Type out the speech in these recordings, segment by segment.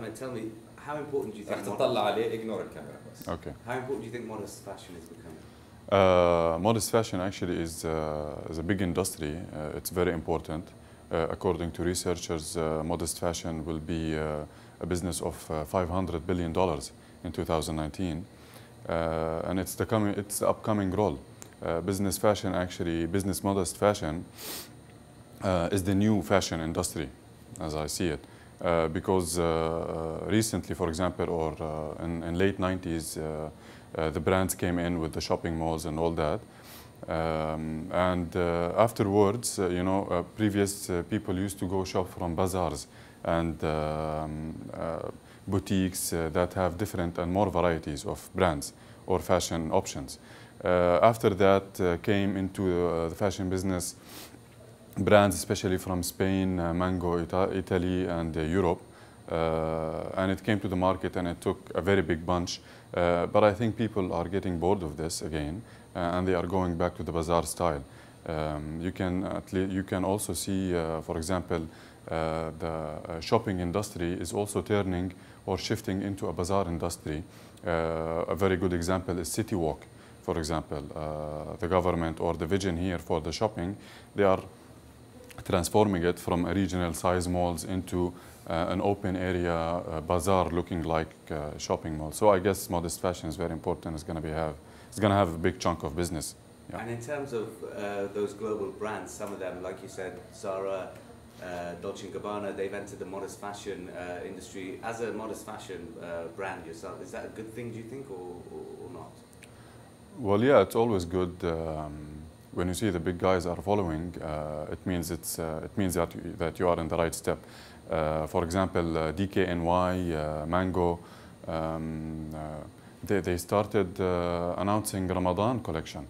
Ahmed, tell me, how important do you think Okay. how important do you think modest fashion is becoming? Modest fashion actually is a big industry. It's very important. According to researchers, modest fashion will be a business of $500 billion in 2019. And it's the upcoming role. Business fashion actually, business modest fashion is the new fashion industry, as I see it. Because recently, for example, or in late 90s, the brands came in with the shopping malls and all that. And afterwards, previous people used to go shop from bazaars and boutiques that have different and more varieties of brands or fashion options. After that came into the fashion business brands, especially from Spain, Mango, Italy, and Europe. And it came to the market and it took a very big bunch. But I think people are getting bored of this again and they are going back to the bazaar style. You can also see, for example, the shopping industry is also turning or shifting into a bazaar industry. A very good example is City Walk, for example. The government or the vision here for the shopping, they are transforming it from regional size malls into an open area bazaar looking like shopping mall. So I guess modest fashion is very important. It's going to have a big chunk of business. Yeah. And in terms of those global brands, some of them, like you said, Zara, Dolce & Gabbana, they've entered the modest fashion industry. As a modest fashion brand yourself, is that a good thing, do you think, or not? Well, yeah, it's always good. When you see the big guys are following, it means that you are in the right step. For example, DKNY, Mango, they started announcing Ramadan collection.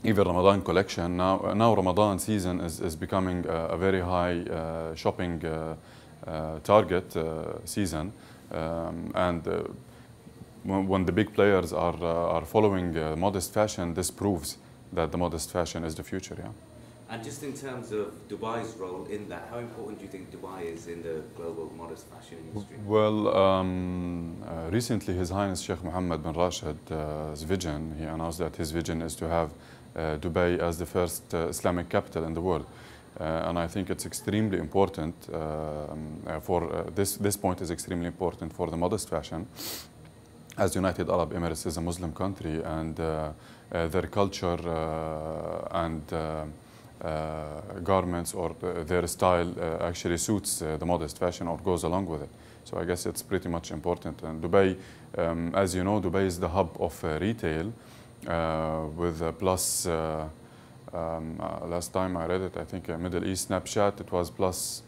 Even Ramadan collection now Ramadan season is becoming a very high shopping target season, and when the big players are following modest fashion, this proves that the modest fashion is the future, yeah. And just in terms of Dubai's role in that, how important do you think Dubai is in the global modest fashion industry? Well, recently His Highness Sheikh Mohammed bin Rashid's vision, he announced that his vision is to have Dubai as the first Islamic capital in the world. And I think it's extremely important this point is extremely important for the modest fashion. As United Arab Emirates is a Muslim country, and their culture and garments or their style actually suits the modest fashion or goes along with it. So I guess it's pretty much important. And Dubai, as you know, Dubai is the hub of retail with a plus, last time I read it, I think Middle East Snapchat, it was plus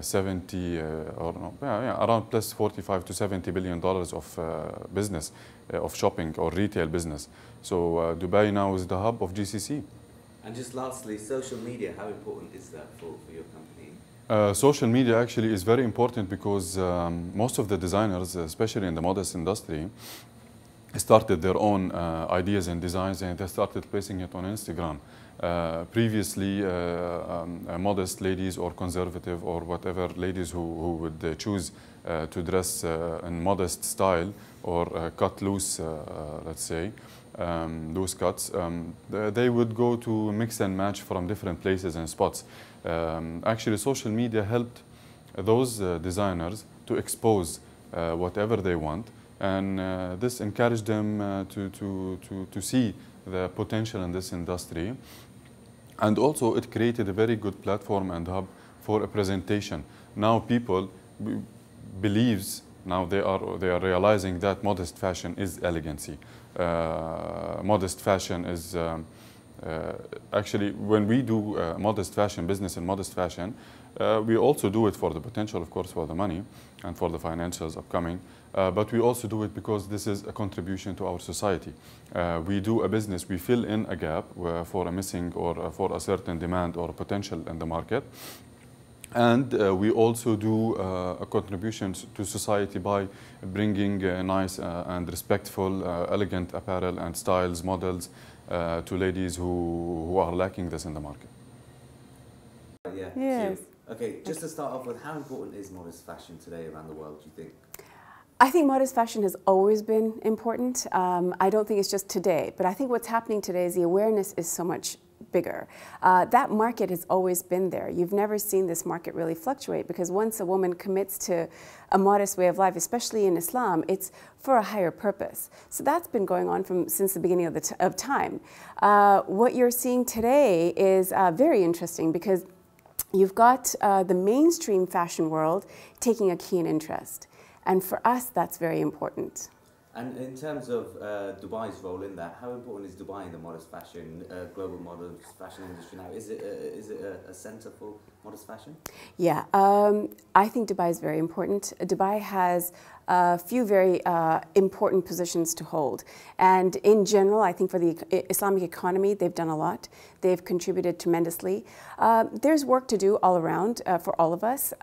70 or no, around plus 45 to 70 billion dollars of business, of shopping or retail business. So Dubai now is the hub of GCC. And just lastly, social media, how important is that for your company? Social media actually is very important because most of the designers, especially in the modest industry, started their own ideas and designs and they started placing it on Instagram. Previously, modest ladies or conservative or whatever ladies who would choose to dress in modest style or cut loose, let's say, loose cuts, they would go to mix and match from different places and spots. Actually, social media helped those designers to expose whatever they want, and this encouraged them to see the potential in this industry. And also it created a very good platform and hub for a presentation. Now people believes, now they are realizing that modest fashion is elegancy. Modest fashion is actually, when we do modest fashion business and modest fashion, we also do it for the potential, of course, for the money and for the financials upcoming. But we also do it because this is a contribution to our society. We do a business, we fill in a gap for a missing or for a certain demand or potential in the market. And we also do a contribution to society by bringing nice and respectful, elegant apparel and styles, models to ladies who are lacking this in the market. Yes. Okay, just to start off with, how important is modest fashion today around the world, do you think? I think modest fashion has always been important. I don't think it's just today, but I think what's happening today is the awareness is so much bigger. That market has always been there. You've never seen this market really fluctuate, because once a woman commits to a modest way of life, especially in Islam, it's for a higher purpose. So that's been going on since the beginning of time. What you're seeing today is very interesting, because you've got the mainstream fashion world taking a keen interest. And for us, that's very important. And in terms of Dubai's role in that, how important is Dubai in the modest fashion, global modest fashion industry now? Is it a centre for modest fashion? Yeah, I think Dubai is very important. Dubai has a few very important positions to hold. And in general, I think for the Islamic economy, they've done a lot. They've contributed tremendously. There's work to do all around for all of us.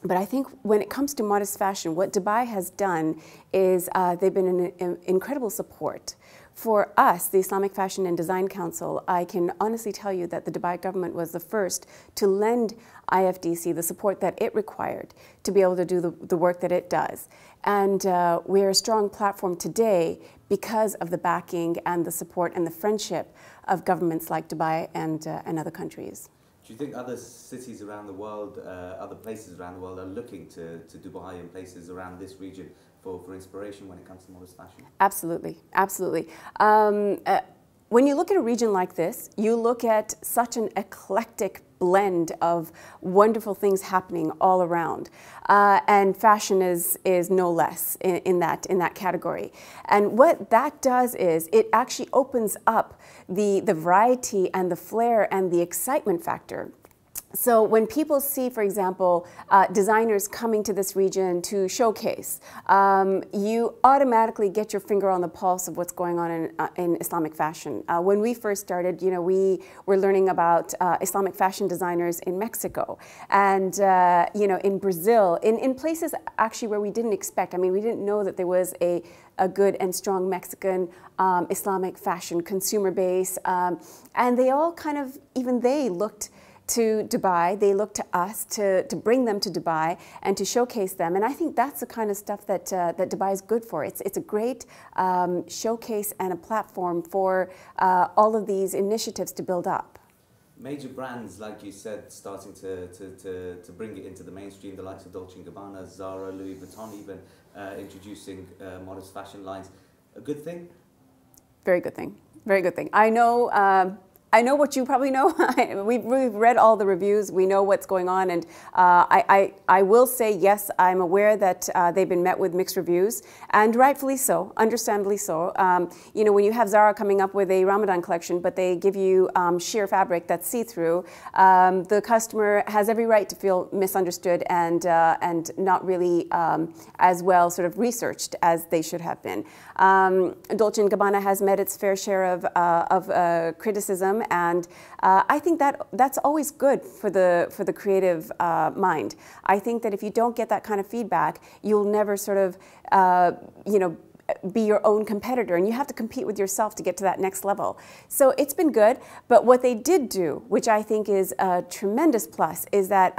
But I think when it comes to modest fashion, what Dubai has done is they've been an incredible support. For us, the Islamic Fashion and Design Council, I can honestly tell you that the Dubai government was the first to lend IFDC the support that it required to be able to do the work that it does. And we're a strong platform today because of the backing and the support and the friendship of governments like Dubai and other countries. Do you think other cities around the world, other places around the world are looking to Dubai and places around this region for inspiration when it comes to modest fashion? Absolutely, absolutely. When you look at a region like this, you look at such an eclectic blend of wonderful things happening all around, and fashion is no less in that category. And what that does is it actually opens up the variety and the flair and the excitement factor. So when people see, for example, designers coming to this region to showcase, you automatically get your finger on the pulse of what's going on in Islamic fashion. When we first started, we were learning about Islamic fashion designers in Mexico and in Brazil, in places actually where we didn't expect. I mean, we didn't know that there was a good and strong Mexican Islamic fashion consumer base, and they all kind of, even they looked to Dubai, they look to us to bring them to Dubai and to showcase them. And I think that's the kind of stuff that Dubai is good for. It's a great showcase and a platform for all of these initiatives to build up. Major brands, like you said, starting to bring it into the mainstream, the likes of Dolce & Gabbana, Zara, Louis Vuitton even introducing modest fashion lines. A good thing? Very good thing. Very good thing. I know what you probably know. We've read all the reviews. We know what's going on. And I will say, yes, I'm aware that they've been met with mixed reviews, and rightfully so, understandably so. When you have Zara coming up with a Ramadan collection, but they give you sheer fabric that's see-through, the customer has every right to feel misunderstood and not really as well sort of researched as they should have been. Dolce & Gabbana has met its fair share of criticism. And I think that's always good for the creative mind. I think that if you don't get that kind of feedback, you'll never sort of be your own competitor, and you have to compete with yourself to get to that next level. So it's been good. But what they did do, which I think is a tremendous plus, is that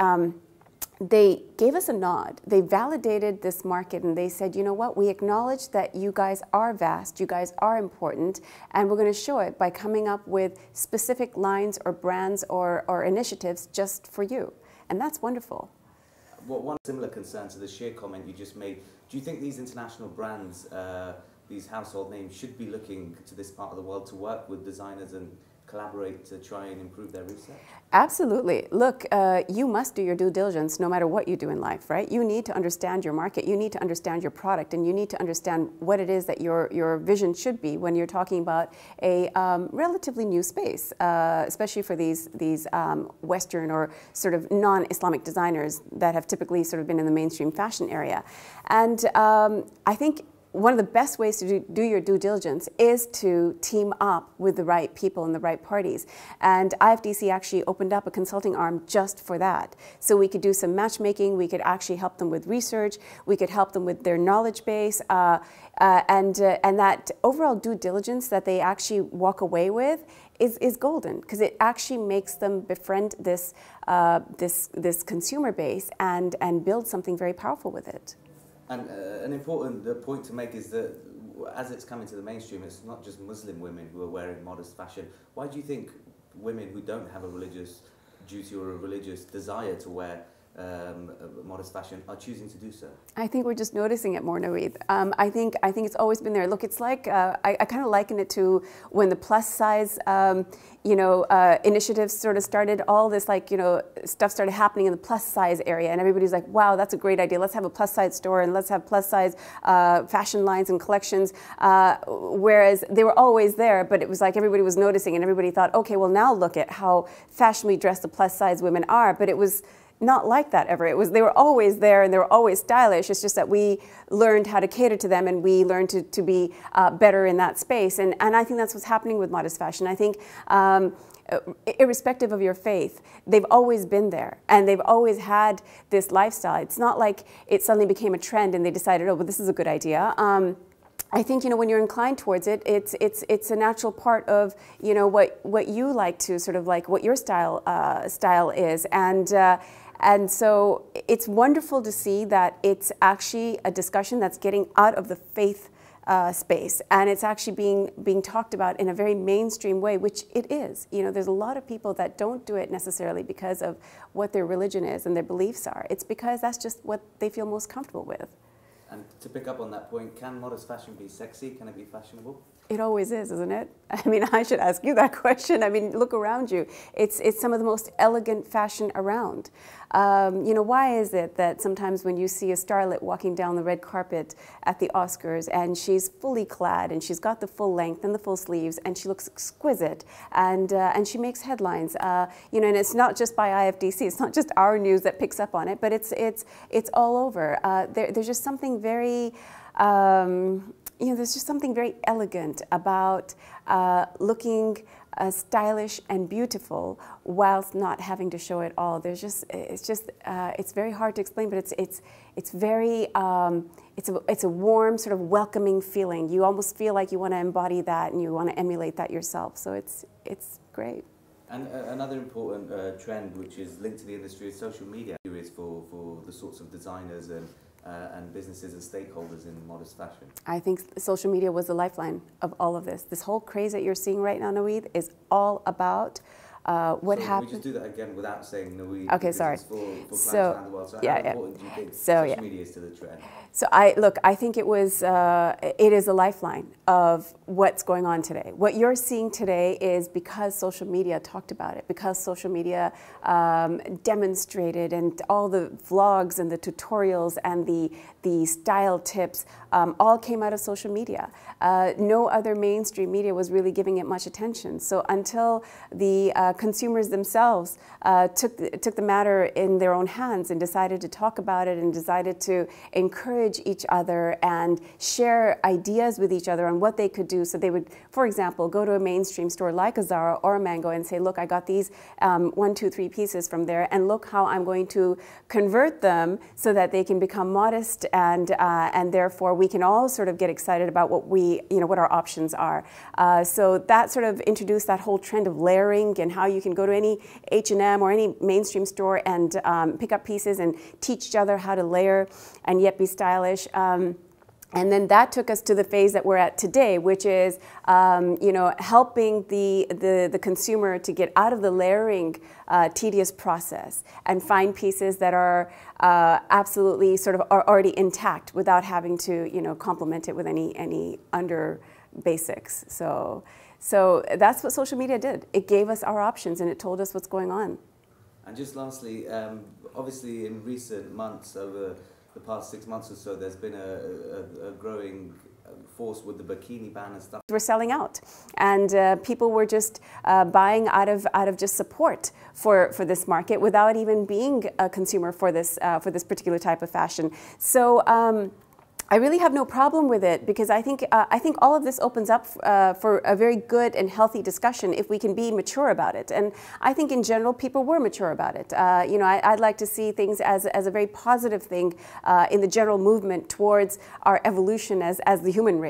they gave us a nod. They validated this market, and they said, you know what, we acknowledge that you guys are vast, you guys are important, and we're going to show it by coming up with specific lines or brands or initiatives just for you. And that's wonderful. One similar concern to the sheer comment you just made, do you think these international brands, these household names, should be looking to this part of the world to work with designers and collaborate to try and improve their research? Absolutely. Look, you must do your due diligence no matter what you do in life, right? You need to understand your market, you need to understand your product, and you need to understand what it is that your vision should be when you're talking about a relatively new space, especially for these Western or sort of non-Islamic designers that have typically sort of been in the mainstream fashion area. And I think one of the best ways to do your due diligence is to team up with the right people and the right parties. And IFDC actually opened up a consulting arm just for that. So we could do some matchmaking, we could actually help them with research, we could help them with their knowledge base, and that overall due diligence that they actually walk away with is golden, because it actually makes them befriend this consumer base and build something very powerful with it. And an important point to make is that as it's coming to the mainstream, it's not just Muslim women who are wearing modest fashion. Why do you think women who don't have a religious duty or a religious desire to wear modest fashion are choosing to do so? I think we're just noticing it more, Naweed. I think it's always been there. Look, it's like I kind of liken it to when the plus size initiatives sort of started. All this stuff started happening in the plus size area, and everybody's like, "Wow, that's a great idea. Let's have a plus size store and let's have plus size fashion lines and collections." Whereas they were always there, but it was like everybody was noticing, and everybody thought, "Okay, well now look at how fashionably dressed the plus size women are." But it was not like that ever. They were always there and they were always stylish. It's just that we learned how to cater to them and we learned to be better in that space. And I think that's what's happening with modest fashion. I think irrespective of your faith, they've always been there and they've always had this lifestyle. It's not like it suddenly became a trend and they decided, oh, well, this is a good idea. I think when you're inclined towards it, it's a natural part of what you like to sort of like what your style is, and so it's wonderful to see that it's actually a discussion that's getting out of the faith space, and it's actually being talked about in a very mainstream way, which it is. There's a lot of people that don't do it necessarily because of what their religion is and their beliefs are. It's because that's just what they feel most comfortable with. And to pick up on that point, can modest fashion be sexy? Can it be fashionable? It always is, isn't it? I mean, I should ask you that question. I mean, look around you. It's some of the most elegant fashion around. Why is it that sometimes when you see a starlet walking down the red carpet at the Oscars and she's fully clad and she's got the full length and the full sleeves and she looks exquisite and she makes headlines, and it's not just by IFDC, it's not just our news that picks up on it, but it's all over. There's just something very there's just something very elegant about looking stylish and beautiful whilst not having to show it all. It's very hard to explain, but it's very it's a warm sort of welcoming feeling. You almost feel like you want to embody that and you want to emulate that yourself. So it's great. And another important trend which is linked to the industry is social media. Is for the sorts of designers and businesses and stakeholders in modest fashion. I think social media was the lifeline of all of this. This whole craze that you're seeing right now, Naweed, is all about what happened. We just do that again without saying Naweed. Okay, sorry. For clients around the world. So how important do you think social media is to the trend? So I think it is a lifeline of what's going on today. What you're seeing today is because social media talked about it, because social media demonstrated, and all the vlogs and the tutorials and the style tips all came out of social media. No other mainstream media was really giving it much attention. So until the consumers themselves took the matter in their own hands and decided to talk about it and decided to encourage each other and share ideas with each other on what they could do. So they would, for example, go to a mainstream store like a Zara or a Mango and say, look, I got these 1, 2, 3 pieces from there, and look how I'm going to convert them so that they can become modest, and therefore we can all sort of get excited about what our options are. So that sort of introduced that whole trend of layering and how you can go to any H&M or any mainstream store and pick up pieces and teach each other how to layer and yet be stylish. And then that took us to the phase that we're at today, which is helping the consumer to get out of the layering tedious process and find pieces that are absolutely sort of are already intact without having to complement it with any under basics. So that's what social media did. It gave us our options and it told us what's going on. And just lastly, obviously in recent months, over the past 6 months or so, there's been a growing force with the bikini ban and stuff. We're selling out, and people were just buying out of just support for this market without even being a consumer for this particular type of fashion. So I really have no problem with it, because I think all of this opens up for a very good and healthy discussion if we can be mature about it. And I think in general people were mature about it. You know, I'd like to see things as a very positive thing in the general movement towards our evolution as the human race.